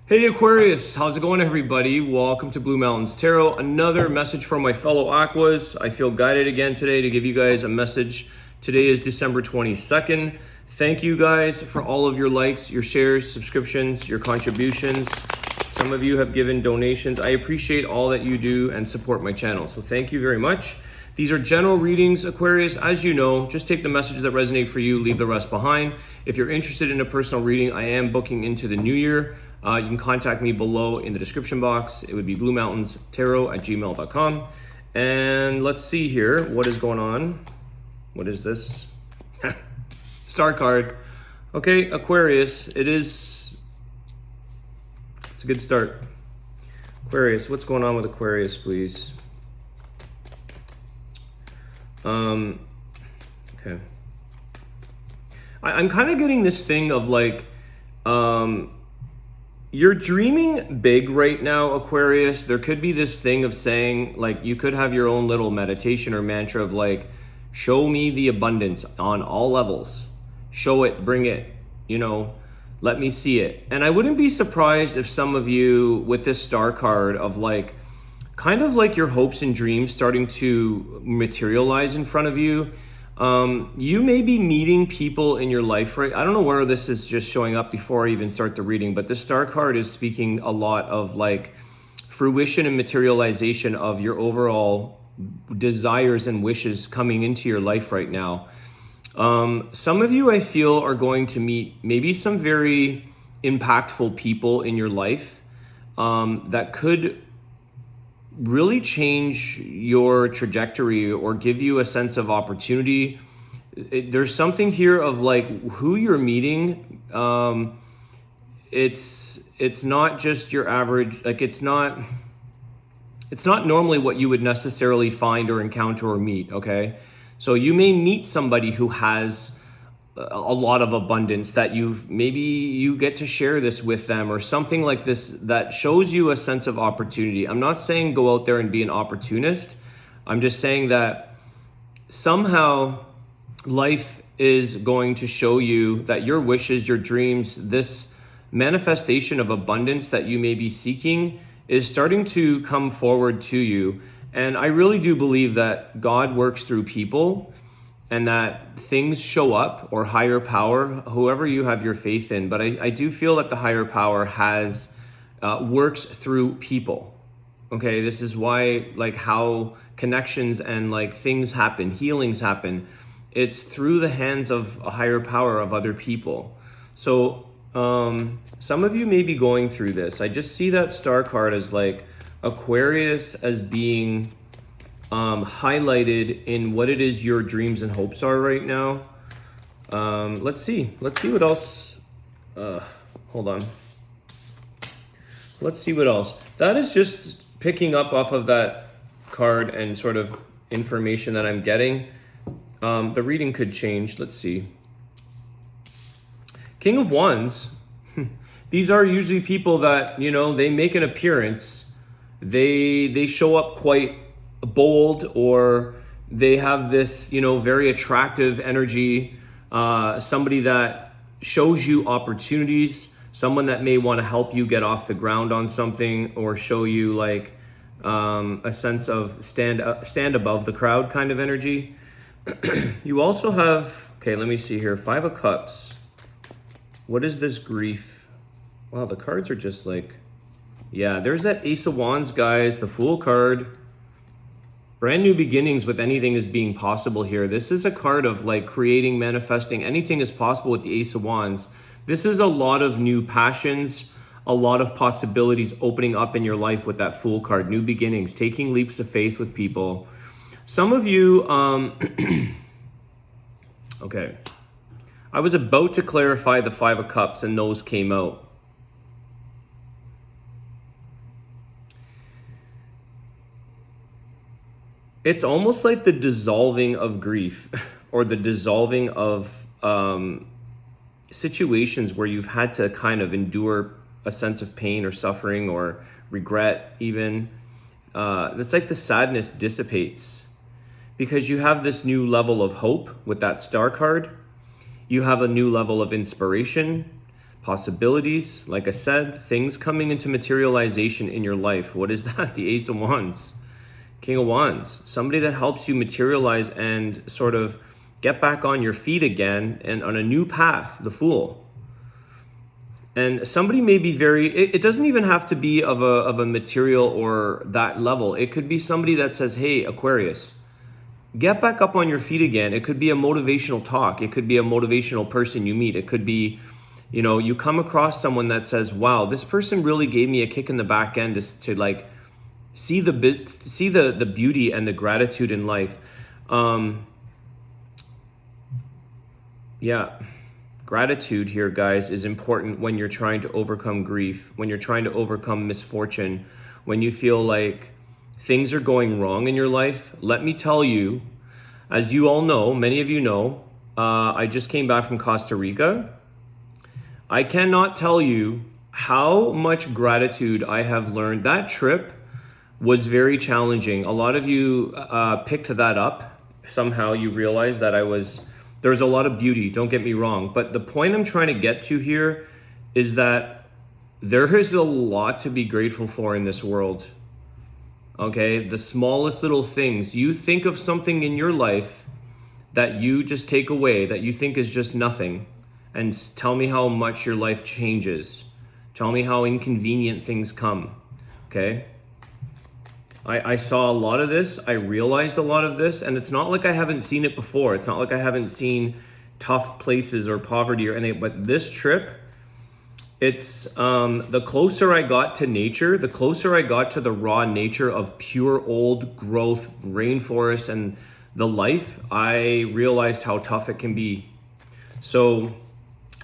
Hey Aquarius, how's it going everybody? Welcome to Blue Mountains Tarot. Another message from my fellow Aquas. I feel guided again today to give you guys a message. Today is December 22nd. Thank you guys for all of your likes, your shares, subscriptions, your contributions. Some of you have given donations. I appreciate all that you do and support my channel. So thank you very much. These are general readings, Aquarius. As you know, just take the messages that resonate for you, leave the rest behind. If you're interested in a personal reading, I am booking into the new year. You can contact me below in the description box. It would be BlueMountainsTarot@gmail.com. And let's see here. What is going on? What is this? Star card. Okay, Aquarius. It's a good start. Aquarius, what's going on with Aquarius, please? Okay. I'm kind of getting this thing of like, you're dreaming big right now, Aquarius. There could be this thing of saying, like, you could have your own little meditation or mantra of like, show me the abundance on all levels. Show it, bring it, let me see it. And I wouldn't be surprised if some of you with this star card of like, kind of like your hopes and dreams starting to materialize in front of you. You may be meeting people in your life, right? I don't know where this is just showing up before I even start the reading, but the star card is speaking a lot of like fruition and materialization of your overall desires and wishes coming into your life right now. Some of you I feel are going to meet maybe some very impactful people in your life that could really change your trajectory or give you a sense of opportunity. There's something here of like who you're meeting. It's not just your average, like it's not normally what you would necessarily find or encounter or meet, okay? So you may meet somebody who has a lot of abundance that you get to share this with them or something like this that shows you a sense of opportunity. I'm not saying go out there and be an opportunist. I'm just saying that somehow life is going to show you that your wishes, your dreams, this manifestation of abundance that you may be seeking is starting to come forward to you. And I really do believe that God works through people and that things show up, or higher power, whoever you have your faith in. But I do feel that the higher power works through people. Okay, this is why like how connections and like things happen, healings happen. It's through the hands of a higher power of other people. So some of you may be going through this. I just see that star card as like Aquarius as being highlighted in what it is your dreams and hopes are right now. Let's see what else. Hold on. Let's see what else. That is just picking up off of that card and sort of information that I'm getting. The reading could change. Let's see. King of Wands. These are usually people that, they make an appearance. They show up quite bold, or they have this, very attractive energy. Somebody that shows you opportunities, someone that may want to help you get off the ground on something, or show you like a sense of stand above the crowd kind of energy. You also have, okay, let me see here, 5 of Cups. What is this grief? Wow, the cards are just like, yeah, there's that Ace of Wands, guys, the Fool card. Brand new beginnings with anything is being possible here. This is a card of like creating, manifesting. Anything is possible with the Ace of Wands. This is a lot of new passions, a lot of possibilities opening up in your life with that Fool card. New beginnings, taking leaps of faith with people. Some of you, okay. I was about to clarify the 5 of Cups and those came out. It's almost like the dissolving of grief or the dissolving of situations where you've had to kind of endure a sense of pain or suffering or regret even. It's like the sadness dissipates because you have this new level of hope with that star card. You have a new level of inspiration, possibilities, like I said, things coming into materialization in your life. What is that? The Ace of Wands, King of Wands, somebody that helps you materialize and sort of get back on your feet again and on a new path, the Fool. And somebody may be it doesn't even have to be of a material or that level. It could be somebody that says, hey, Aquarius, get back up on your feet again. It could be a motivational talk. It could be a motivational person you meet. It could be, you know, you come across someone that says, wow, this person really gave me a kick in the back end to like see the beauty and the gratitude in life. Yeah. Gratitude here, guys, is important when you're trying to overcome grief, when you're trying to overcome misfortune, when you feel like things are going wrong in your life. Let me tell you, as you all know, many of you know, I just came back from Costa Rica. I cannot tell you how much gratitude I have learned. That trip was very challenging. A lot of you picked that up. Somehow you realized that there's a lot of beauty, don't get me wrong. But the point I'm trying to get to here is that there is a lot to be grateful for in this world. Okay, the smallest little things. You think of something in your life that you just take away, that you think is just nothing, and tell me how much your life changes. Tell me how inconvenient things come, okay? I saw a lot of this. I realized a lot of this, and it's not like I haven't seen it before. It's not like I haven't seen tough places or poverty or anything, but this trip, it's the closer I got to nature, the closer I got to the raw nature of pure old growth rainforest and the life, I realized how tough it can be. So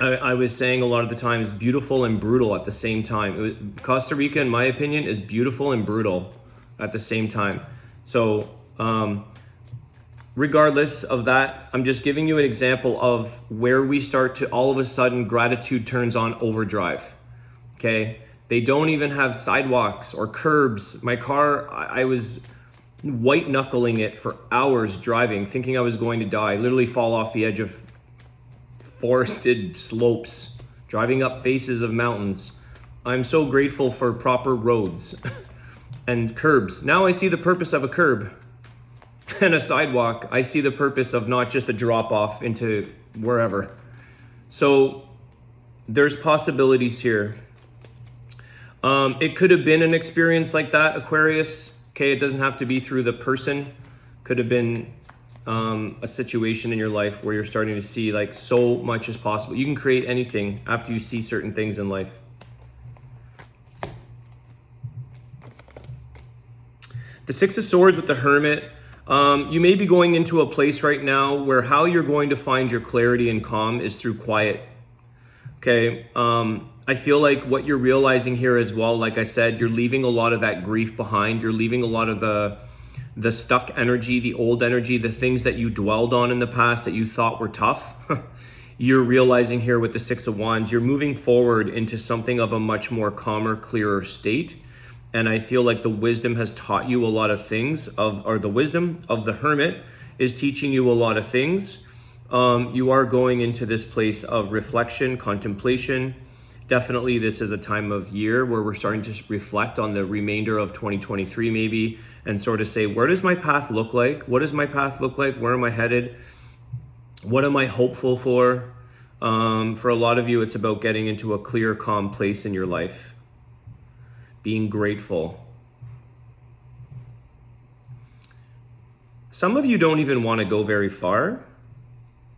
I was saying a lot of the time is beautiful and brutal at the same time. Costa Rica, in my opinion, is beautiful and brutal at the same time. So regardless of that, I'm just giving you an example of where we start to all of a sudden gratitude turns on overdrive. Okay, they don't even have sidewalks or curbs. My car, I was white knuckling it for hours driving, thinking I was going to die, literally fall off the edge of forested slopes, driving up faces of mountains. I'm so grateful for proper roads and curbs. Now I see the purpose of a curb and a sidewalk. I see the purpose of not just a drop off into wherever. So there's possibilities here. It could have been an experience like that, Aquarius. Okay, it doesn't have to be through the person. Could have been a situation in your life where you're starting to see like so much is possible. You can create anything after you see certain things in life. The Six of Swords with the Hermit. You may be going into a place right now where how you're going to find your clarity and calm is through quiet. Okay. I feel like what you're realizing here as well, like I said, you're leaving a lot of that grief behind. You're leaving a lot of the stuck energy, the old energy, the things that you dwelled on in the past that you thought were tough. You're realizing here with the Six of Wands, you're moving forward into something of a much more calmer, clearer state. And I feel like the wisdom has taught you a lot of things or the wisdom of the Hermit is teaching you a lot of things. You are going into this place of reflection, contemplation. Definitely this is a time of year where we're starting to reflect on the remainder of 2023 maybe and sort of say, where does my path look like? What does my path look like? Where am I headed? What am I hopeful for? For a lot of you, it's about getting into a clear, calm place in your life. Being grateful. Some of you don't even want to go very far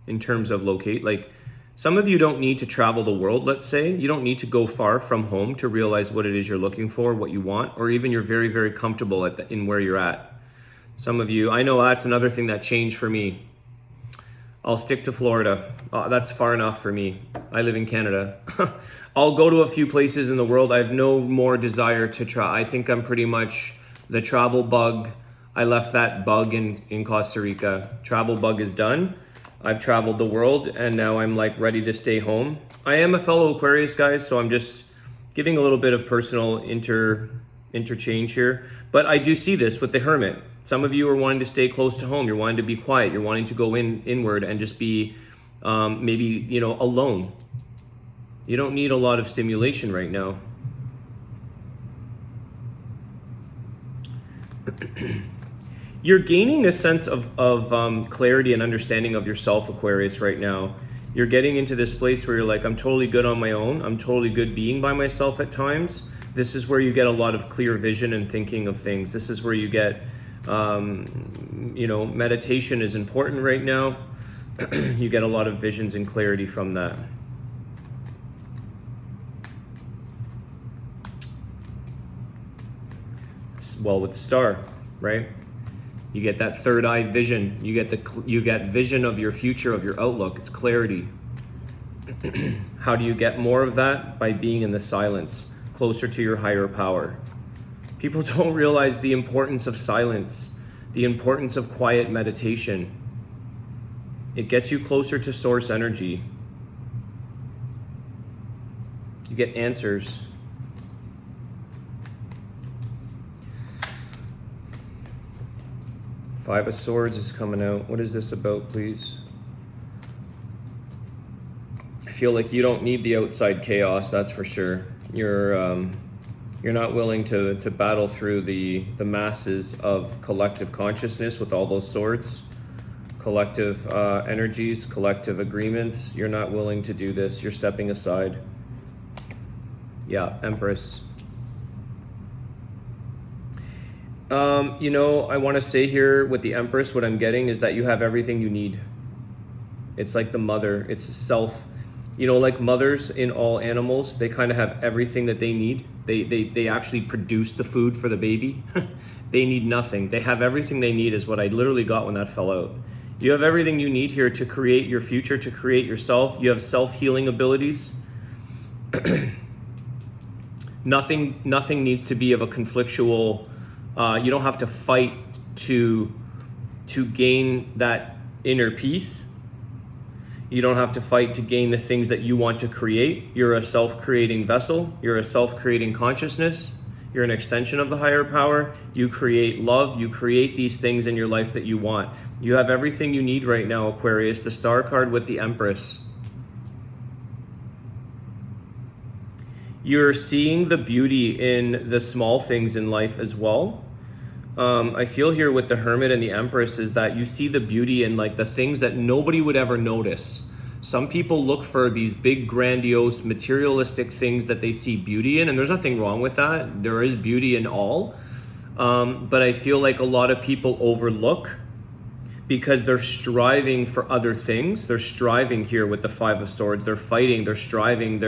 in terms of locate. Like some of you don't need to travel the world, let's say. You don't need to go far from home to realize what it is you're looking for, what you want, or even you're very, very comfortable in where you're at. Some of you, I know that's another thing that changed for me. I'll stick to Florida. That's far enough for me. I live in Canada. I'll go to a few places in the world. I have no more desire to try. I think I'm pretty much the travel bug. I left that bug in Costa Rica. Travel bug is done. I've traveled the world and now I'm like ready to stay home. I am a fellow Aquarius, guys, so I'm just giving a little bit of personal interchange here. But I do see this with the Hermit. Some of you are wanting to stay close to home. You're wanting to be quiet. You're wanting to go inward and just be maybe, alone. You don't need a lot of stimulation right now. You're gaining a sense of clarity and understanding of yourself, Aquarius, right now. You're getting into this place where you're like, I'm totally good on my own. I'm totally good being by myself at times. This is where you get a lot of clear vision and thinking of things. This is where you get, you know, meditation is important right now. You get a lot of visions and clarity from that. Well, with the star, right? You get that third eye vision. You get vision of your future, of your outlook. It's clarity. How do you get more of that? By being in the silence, closer to your higher power. People don't realize the importance of silence, the importance of quiet meditation. It gets you closer to source energy. You get answers. Five of Swords is coming out. What is this about, please? I feel like you don't need the outside chaos, that's for sure. You're not willing to battle through the masses of collective consciousness with all those swords, collective energies, collective agreements. You're not willing to do this. You're stepping aside. Yeah, Empress. You know, I want to say here with the Empress, what I'm getting is that you have everything you need. It's like the mother. It's self. You know, like mothers in all animals, they kind of have everything that they need. They actually produce the food for the baby. They need nothing. They have everything they need is what I literally got when that fell out. You have everything you need here to create your future, to create yourself. You have self-healing abilities. Nothing needs to be of a conflictual. You don't have to fight to gain that inner peace. You don't have to fight to gain the things that you want to create. You're a self-creating vessel. You're a self-creating consciousness. You're an extension of the higher power. You create love. You create these things in your life that you want. You have everything you need right now, Aquarius. The star card with the Empress. You're seeing the beauty in the small things in life as well. I feel here with the Hermit and the Empress is that you see the beauty in like the things that nobody would ever notice. Some people look for these big, grandiose, materialistic things that they see beauty in, and there's nothing wrong with that. There is beauty in all. But I feel like a lot of people overlook because they're striving for other things. They're striving here with the Five of Swords. They're fighting, they're striving,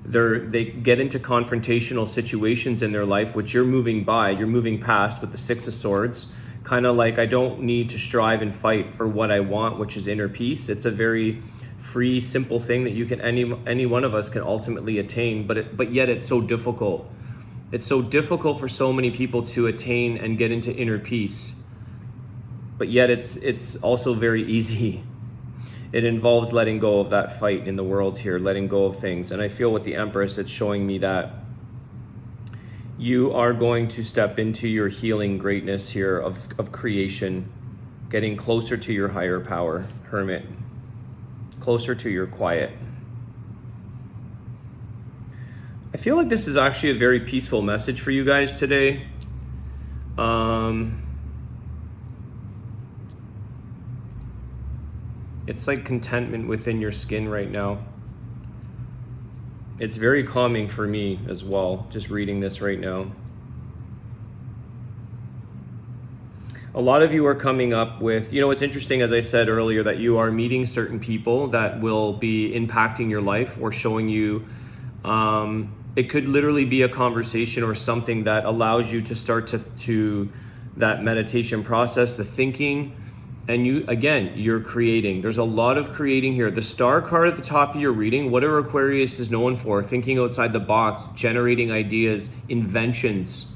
they get into confrontational situations in their life, which you're moving past with the Six of Swords. Kind of like, I don't need to strive and fight for what I want, which is inner peace. It's a very free, simple thing that you can, any one of us can ultimately attain, but yet it's so difficult. It's so difficult for so many people to attain and get into inner peace. But yet it's also very easy. It involves letting go of that fight in the world here, letting go of things. And I feel with the Empress, it's showing me that you are going to step into your healing greatness here of creation, getting closer to your higher power, Hermit, closer to your quiet. I feel like this is actually a very peaceful message for you guys today. It's like contentment within your skin right now. It's very calming for me as well, just reading this right now. A lot of you are coming up with, you know, it's interesting, as I said earlier, that you are meeting certain people that will be impacting your life or showing you, it could literally be a conversation or something that allows you to start to that meditation process, the thinking. And you're creating. There's a lot of creating here. The star card at the top of your reading, what are Aquarius is known for? Thinking outside the box, generating ideas, inventions.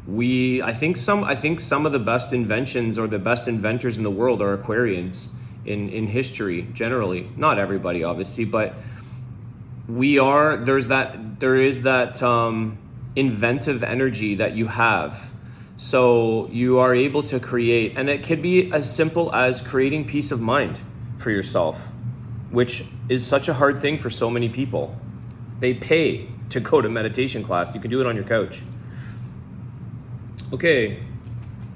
I think some of the best inventions or the best inventors in the world are Aquarians in history, generally. Not everybody, obviously, but there is that inventive energy that you have. So you are able to create, and it could be as simple as creating peace of mind for yourself, which is such a hard thing for so many people. They pay to go to meditation class. You can do it on your couch. Okay,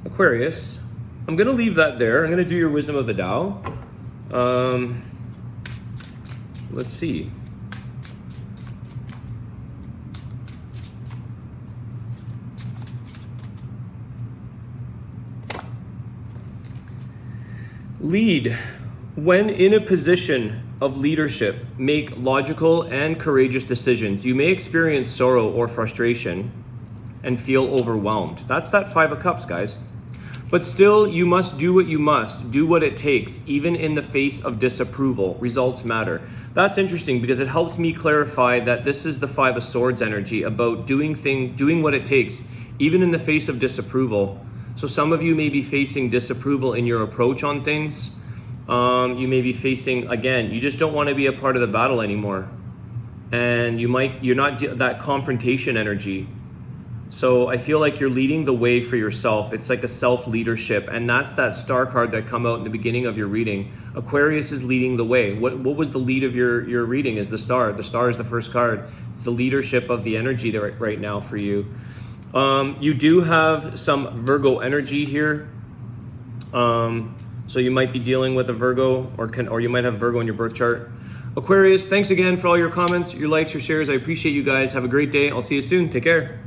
Aquarius, I'm going to leave that there. I'm going to do your wisdom of the Tao. Let's see. Lead. When in a position of leadership, make logical and courageous decisions. You may experience sorrow or frustration and feel overwhelmed. That's that 5 of Cups, guys. But still, you must do what you must. Do what it takes, even in the face of disapproval. Results matter. That's interesting because it helps me clarify that this is the 5 of Swords energy about doing what it takes, even in the face of disapproval. So some of you may be facing disapproval in your approach on things. You may be facing, again, you just don't want to be a part of the battle anymore. And you're not that confrontation energy. So I feel like you're leading the way for yourself. It's like a self-leadership. And that's that star card that come out in the beginning of your reading. Aquarius is leading the way. What was the lead of your reading? Is the star. The star is the first card. It's the leadership of the energy right now for you. You do have some Virgo energy here. So you might be dealing with a Virgo, or you might have Virgo in your birth chart. Aquarius, thanks again for all your comments, your likes, your shares. I appreciate you guys. Have a great day. I'll see you soon. Take care.